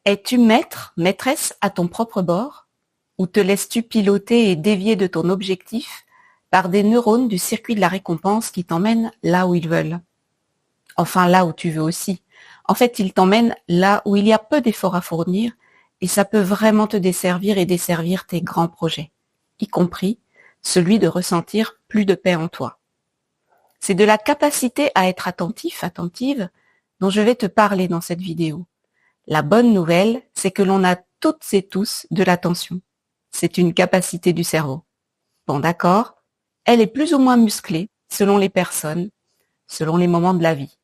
Es-tu maître, maîtresse à ton propre bord? Ou te laisses-tu piloter et dévier de ton objectif par des neurones du circuit de la récompense qui t'emmènent là où ils veulent? Enfin, là où tu veux aussi. En fait, ils t'emmènent là où il y a peu d'efforts à fournir et ça peut vraiment te desservir et desservir tes grands projets, y compris celui de ressentir plus de paix en toi. C'est de la capacité à être attentif, attentive, dont je vais te parler dans cette vidéo. La bonne nouvelle, c'est que l'on a toutes et tous de l'attention. C'est une capacité du cerveau. Bon, d'accord, elle est plus ou moins musclée selon les personnes, selon les moments de la vie.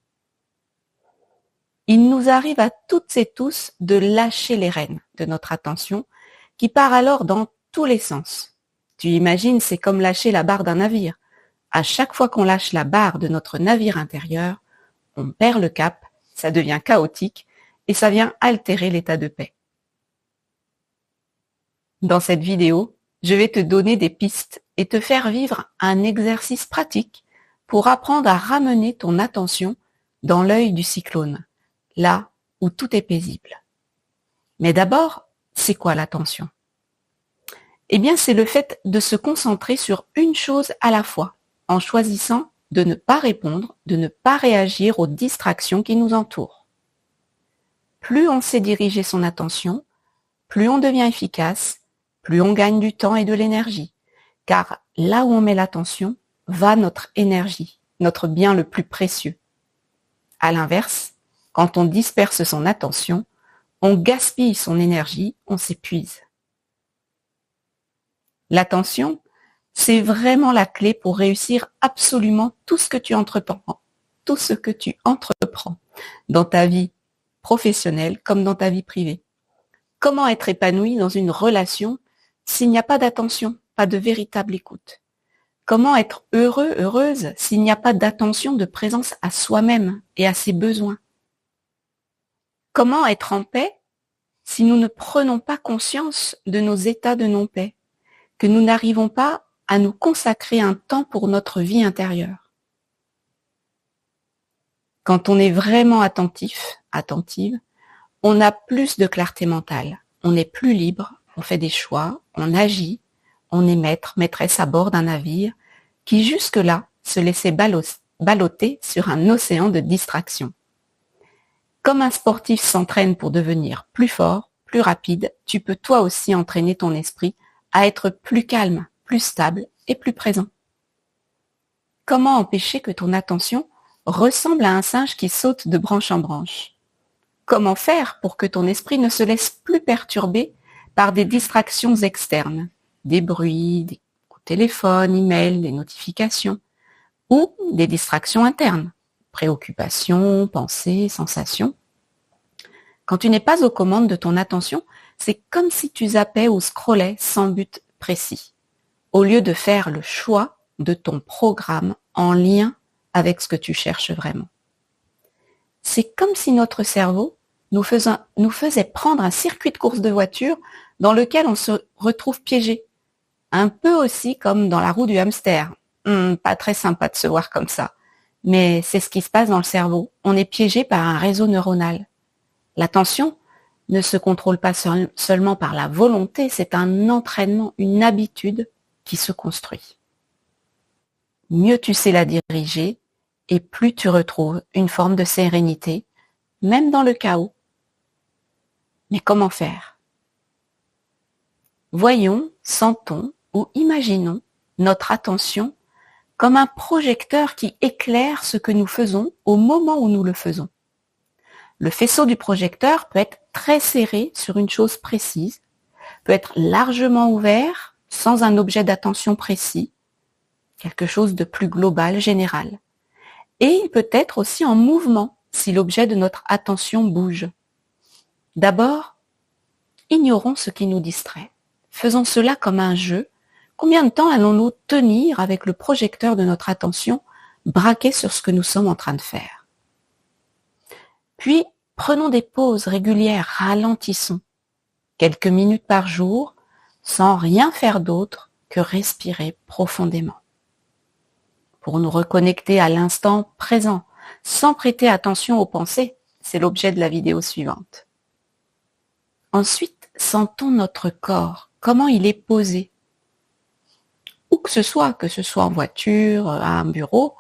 Il nous arrive à toutes et tous de lâcher les rênes de notre attention qui part alors dans tous les sens. Tu imagines, c'est comme lâcher la barre d'un navire. À chaque fois qu'on lâche la barre de notre navire intérieur, on perd le cap, ça devient chaotique et ça vient altérer l'état de paix. Dans cette vidéo, je vais te donner des pistes et te faire vivre un exercice pratique pour apprendre à ramener ton attention dans l'œil du cyclone, là où tout est paisible. Mais d'abord, c'est quoi l'attention? Eh bien, c'est le fait de se concentrer sur une chose à la fois, en choisissant de ne pas répondre, de ne pas réagir aux distractions qui nous entourent. Plus on sait diriger son attention, plus on devient efficace, plus on gagne du temps et de l'énergie. Car là où on met l'attention, va notre énergie, notre bien le plus précieux. À l'inverse, quand on disperse son attention, on gaspille son énergie, on s'épuise. L'attention, c'est vraiment la clé pour réussir absolument tout ce que tu entreprends, dans ta vie professionnelle comme dans ta vie privée. Comment être épanoui dans une relation s'il n'y a pas d'attention, pas de véritable écoute? Comment être heureux, heureuse s'il n'y a pas d'attention, de présence à soi-même et à ses besoins? Comment être en paix si nous ne prenons pas conscience de nos états de non-paix, que nous n'arrivons pas à nous consacrer un temps pour notre vie intérieure? Quand on est vraiment attentif, attentive, on a plus de clarté mentale, on est plus libre, on fait des choix, on agit, on est maître, maîtresse à bord d'un navire qui jusque-là se laissait balloter sur un océan de distractions. Comme un sportif s'entraîne pour devenir plus fort, plus rapide, tu peux toi aussi entraîner ton esprit à être plus calme, plus stable et plus présent. Comment empêcher que ton attention ressemble à un singe qui saute de branche en branche? Comment faire pour que ton esprit ne se laisse plus perturber par des distractions externes, des bruits, des coups de téléphone, emails, des notifications, ou des distractions internes, préoccupations, pensées, sensations? Quand tu n'es pas aux commandes de ton attention, c'est comme si tu zappais ou scrollais sans but précis, au lieu de faire le choix de ton programme en lien avec ce que tu cherches vraiment. C'est comme si notre cerveau nous faisait prendre un circuit de course de voiture dans lequel on se retrouve piégé. Un peu aussi comme dans la roue du hamster. Pas très sympa de se voir comme ça. Mais c'est ce qui se passe dans le cerveau. On est piégé par un réseau neuronal. L'attention ne se contrôle pas seulement par la volonté, c'est un entraînement, une habitude qui se construit. Mieux tu sais la diriger, et plus tu retrouves une forme de sérénité, même dans le chaos. Mais comment faire? Voyons, sentons ou imaginons notre attention comme un projecteur qui éclaire ce que nous faisons au moment où nous le faisons. Le faisceau du projecteur peut être très serré sur une chose précise, peut être largement ouvert sans un objet d'attention précis, quelque chose de plus global, général. Et il peut être aussi en mouvement si l'objet de notre attention bouge. D'abord, ignorons ce qui nous distrait. Faisons cela comme un jeu. Combien de temps allons-nous tenir avec le projecteur de notre attention braqué sur ce que nous sommes en train de faire? Puis, prenons des pauses régulières, ralentissons, quelques minutes par jour, sans rien faire d'autre que respirer profondément. Pour nous reconnecter à l'instant présent, sans prêter attention aux pensées, c'est l'objet de la vidéo suivante. Ensuite, sentons notre corps, comment il est posé. Où que ce soit en voiture, à un bureau,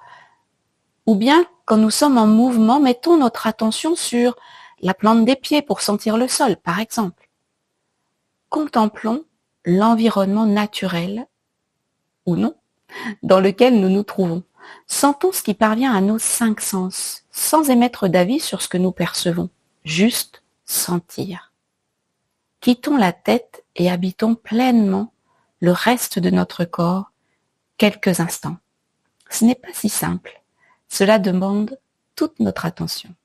ou bien quand nous sommes en mouvement, mettons notre attention sur la plante des pieds pour sentir le sol, par exemple. Contemplons l'environnement naturel, ou non, dans lequel nous nous trouvons. Sentons ce qui parvient à nos 5 sens, sans émettre d'avis sur ce que nous percevons. Juste sentir. Quittons la tête et habitons pleinement le reste de notre corps quelques instants. Ce n'est pas si simple. Cela demande toute notre attention.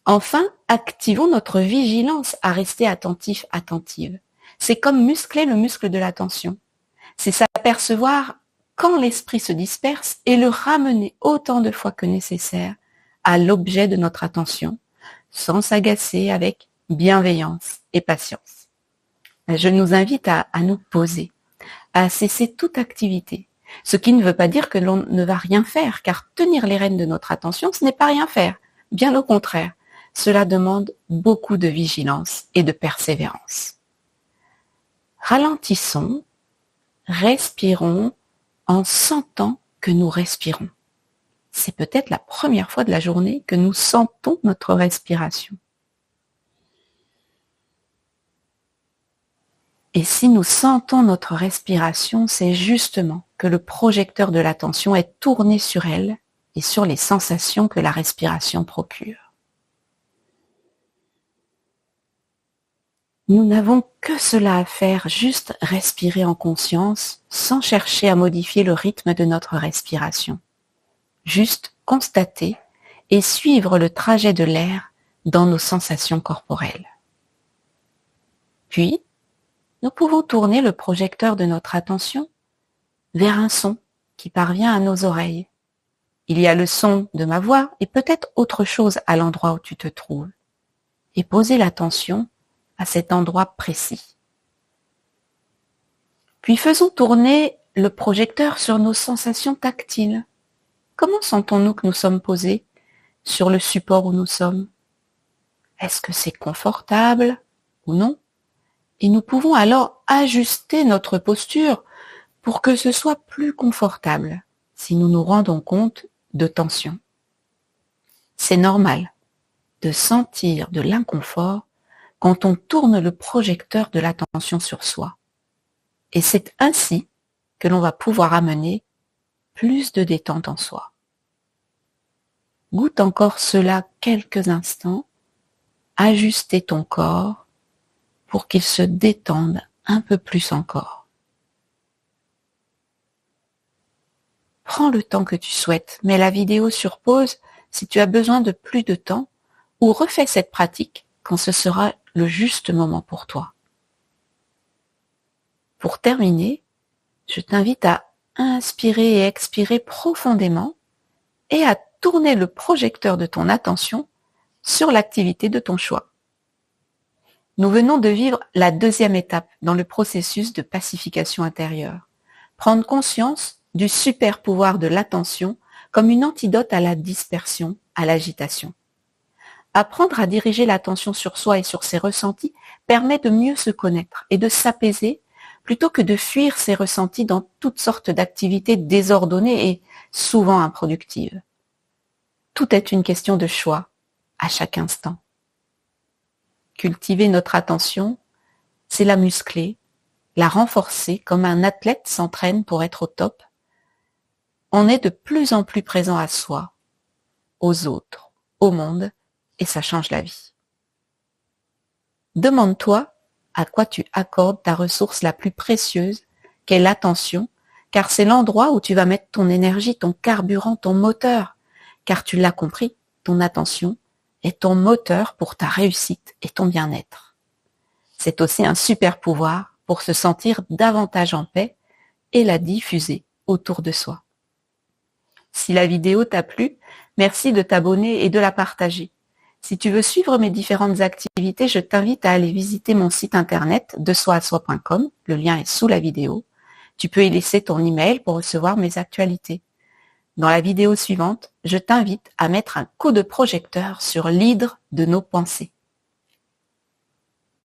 Enfin, activons notre vigilance à rester attentif, attentive. C'est comme muscler le muscle de l'attention. C'est s'apercevoir quand l'esprit se disperse et le ramener autant de fois que nécessaire à l'objet de notre attention, sans s'agacer, avec bienveillance et patience. Je nous invite à nous poser, à cesser toute activité, ce qui ne veut pas dire que l'on ne va rien faire, car tenir les rênes de notre attention, ce n'est pas rien faire, bien au contraire. Cela demande beaucoup de vigilance et de persévérance. Ralentissons, respirons en sentant que nous respirons. C'est peut-être la première fois de la journée que nous sentons notre respiration. Et si nous sentons notre respiration, c'est justement que le projecteur de l'attention est tourné sur elle et sur les sensations que la respiration procure. Nous n'avons que cela à faire, juste respirer en conscience, sans chercher à modifier le rythme de notre respiration. Juste constater et suivre le trajet de l'air dans nos sensations corporelles. Puis, nous pouvons tourner le projecteur de notre attention vers un son qui parvient à nos oreilles. Il y a le son de ma voix et peut-être autre chose à l'endroit où tu te trouves. Et poser l'attention à cet endroit précis. Puis faisons tourner le projecteur sur nos sensations tactiles. Comment sentons-nous que nous sommes posés sur le support où nous sommes? Est-ce que c'est confortable ou non? Et nous pouvons alors ajuster notre posture pour que ce soit plus confortable si nous nous rendons compte de tension. C'est normal de sentir de l'inconfort quand on tourne le projecteur de l'attention sur soi. Et c'est ainsi que l'on va pouvoir amener plus de détente en soi. Goûte encore cela quelques instants, ajuster ton corps pour qu'il se détende un peu plus encore. Prends le temps que tu souhaites, mets la vidéo sur pause si tu as besoin de plus de temps ou refais cette pratique quand ce sera le juste moment pour toi. Pour terminer, je t'invite à inspirer et expirer profondément et à tourner le projecteur de ton attention sur l'activité de ton choix. Nous venons de vivre la deuxième étape dans le processus de pacification intérieure. Prendre conscience du super pouvoir de l'attention comme une antidote à la dispersion, à l'agitation. Apprendre à diriger l'attention sur soi et sur ses ressentis permet de mieux se connaître et de s'apaiser plutôt que de fuir ses ressentis dans toutes sortes d'activités désordonnées et souvent improductives. Tout est une question de choix à chaque instant. Cultiver notre attention, c'est la muscler, la renforcer comme un athlète s'entraîne pour être au top. On est de plus en plus présent à soi, aux autres, au monde, et ça change la vie. Demande-toi à quoi tu accordes ta ressource la plus précieuse, qu'est l'attention, car c'est l'endroit où tu vas mettre ton énergie, ton carburant, ton moteur, car tu l'as compris, ton attention est ton moteur pour ta réussite et ton bien-être. C'est aussi un super pouvoir pour se sentir davantage en paix et la diffuser autour de soi. Si la vidéo t'a plu, merci de t'abonner et de la partager. Si tu veux suivre mes différentes activités, je t'invite à aller visiter mon site internet desoiasoi.com, le lien est sous la vidéo. Tu peux y laisser ton email pour recevoir mes actualités. Dans la vidéo suivante, je t'invite à mettre un coup de projecteur sur l'hydre de nos pensées.